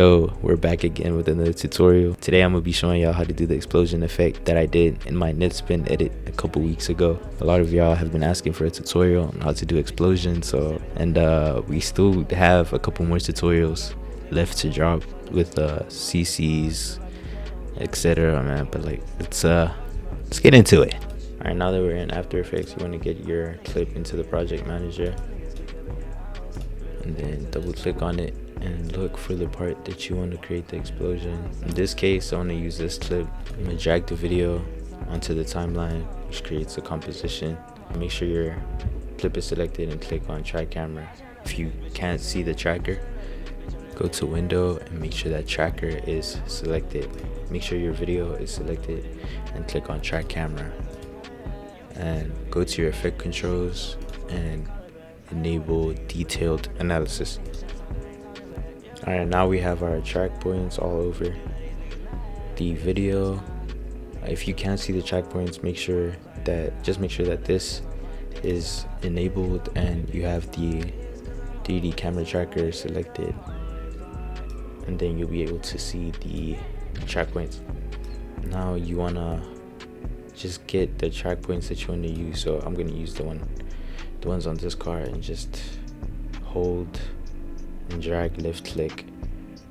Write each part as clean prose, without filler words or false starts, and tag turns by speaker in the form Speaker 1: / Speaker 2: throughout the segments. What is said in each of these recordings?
Speaker 1: So we're back again with another tutorial. Today I'm gonna be showing y'all how to do the explosion effect that I did in my Netspin edit a couple weeks ago. A lot of y'all have been asking for a tutorial on how to do explosion, and we still have a couple more tutorials left to drop with CCs, etc. man, but like let's get into it. All right, now that we're in After Effects, you want to get your clip into the project manager and then double click on it and look for the part that you want to create the explosion. In this case, I want to use this clip. I'm going to drag the video onto the timeline, which creates a composition. Make sure your clip is selected and click on track camera. If you can't see the tracker, go to window and make sure that tracker is selected. Make sure your video is selected and click on track camera. And go to your effect controls and enable detailed analysis. Alright, now we have our track points all over the video. If you can't see the track points, make sure that this is enabled and you have the 3D camera tracker selected, and then you'll be able to see the track points. Now you wanna just get the track points that you want to use. So I'm gonna use the ones on this car, and just hold and drag left click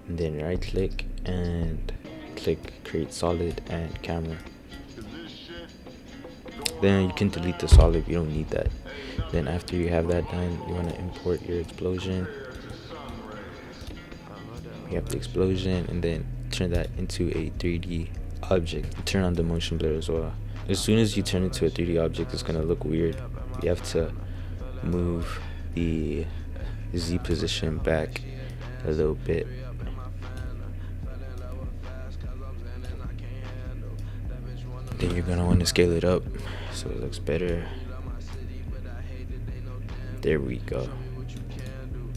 Speaker 1: and then right click and click create solid and camera. Then you can delete the solid, you don't need that. Then after you have that done, you want to import your explosion. You have the explosion and then turn that into a 3D object. Turn on the motion blur as well. As soon as you turn it into a 3D object, it's gonna look weird. You have to move the Z position back a little bit. Then you're gonna want to scale it up so it looks better. There we go.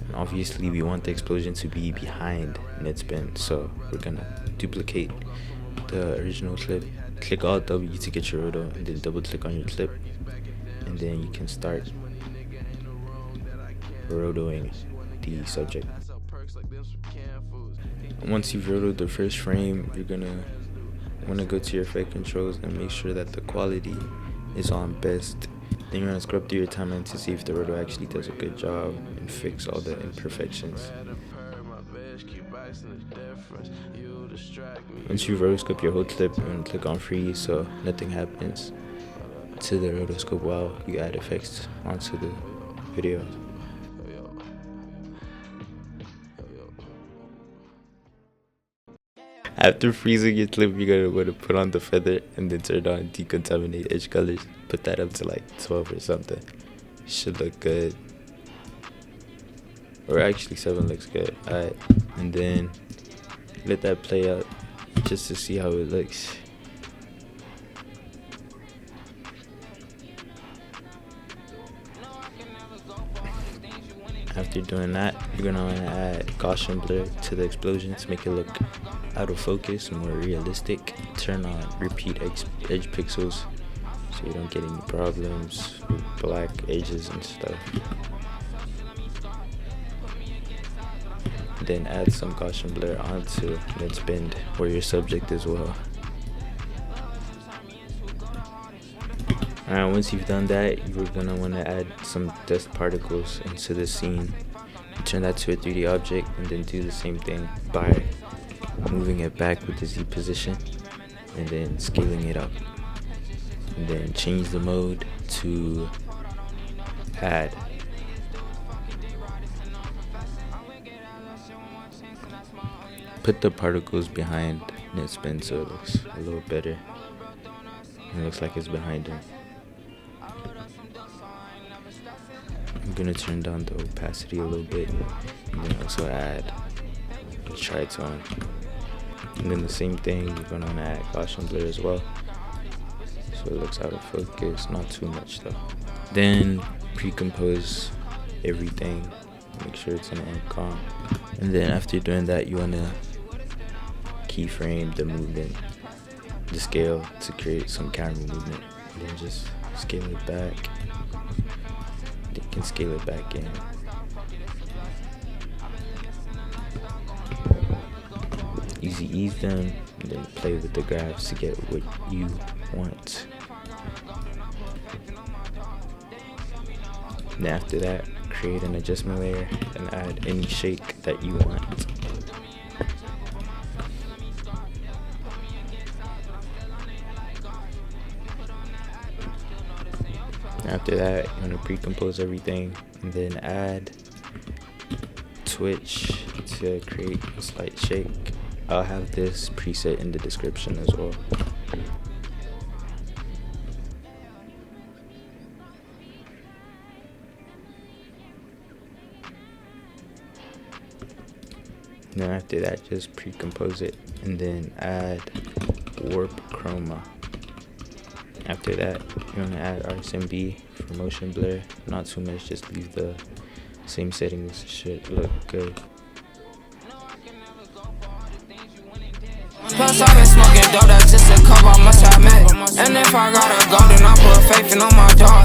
Speaker 1: And obviously we want the explosion to be behind Netspin, so we're gonna duplicate the original clip. Click Alt W to get your roto, and then double click on your clip, and then you can start rotoing the subject. Once you've rotoed the first frame, you're gonna want to go to your effect controls and make sure that the quality is on best. Then you're gonna scrub through your timeline to see if the roto actually does a good job and fix all the imperfections. Once you rotoscope your whole clip, you want to click on freeze so nothing happens to the rotoscope while you add effects onto the video. After freezing your clip, you're gonna want to put on the feather and then turn on decontaminate edge colors. Put that up to like 12 or something. Should look good. Or actually 7 looks good. Alright, and then let that play out just to see how it looks. After doing that, you're gonna want to add Gaussian blur to the explosion to make it look out of focus and more realistic. Turn on repeat edge pixels so you don't get any problems with black edges and stuff. Then add some Gaussian blur onto Netspin or your subject as well. Alright, once you've done that, you're gonna want to add some dust particles into the scene. Turn that to a 3D object and then do the same thing by moving it back with the Z position and then scaling it up. And then change the mode to add. Put the particles behind Netspin so it looks a little better. It looks like it's behind him. I'm gonna turn down the opacity a little bit, and then also add a tritone. And then the same thing, you're gonna wanna add Gaussian blur as well, so it looks out of focus, not too much though. Then pre-compose everything, make sure it's in comp. And then after doing that, you wanna keyframe the movement, the scale, to create some camera movement. And then just scale it back. You can scale it back in. easy ease them, and then play with the graphs to get what you want. And after that, create an adjustment layer and add any shake that you want. After that, you want to pre-compose everything and then add Twitch to create a slight shake. I'll have this preset in the description as well. And then after that, just pre-compose it and then add warp chroma. After that, you want to add RSMB for motion blur. Not too much, just leave the same settings. Should look good.
Speaker 2: Plus I've been smoking dope, that's just a cover, I must admit. And if I gotta go, then I put faith in all my dog.